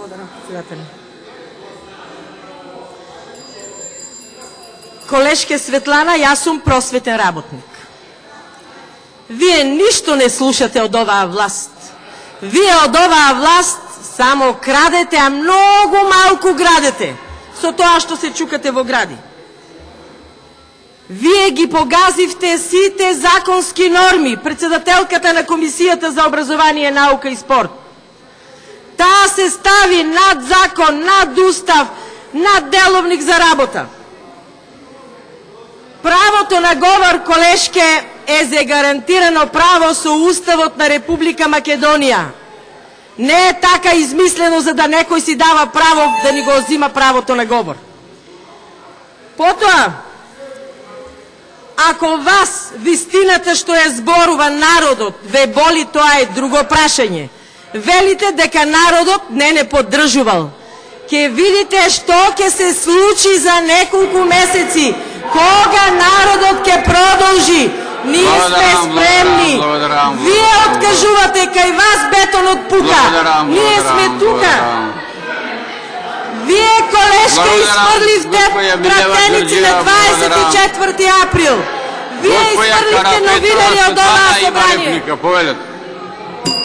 Благодаря, председателя. Колежке Светлана, јас сум просветен работник. Вие ништо не слушате од оваа власт. Вие од оваа власт само крадете, а многу малку градете со тоа што се чукате во гради. Вие ги погазивте сите законски норми, председателката на Комисијата за образование, наука и спорт. Таа се стави над закон, над устав, над деловник за работа. Правото на говор, колешке, е загарантирано право со Уставот на Република Македонија. Не е така измислено за да некој си дава право да ни го зима правото на говор. Потоа, ако вас вистината што ја зборува народот ве боли, тоа е друго прашање. Велите дека народот не поддржувал. Ке видите што ќе се случи за неколку месеци. Кога народот ќе продолжи, ние сме спремни. Вие откажувате, кај вас бетонот пука. Ние сме тука. Вие, колешке, изфрливте пратеници на 24 април. Вие изфрлихте новинари од оваа собрание.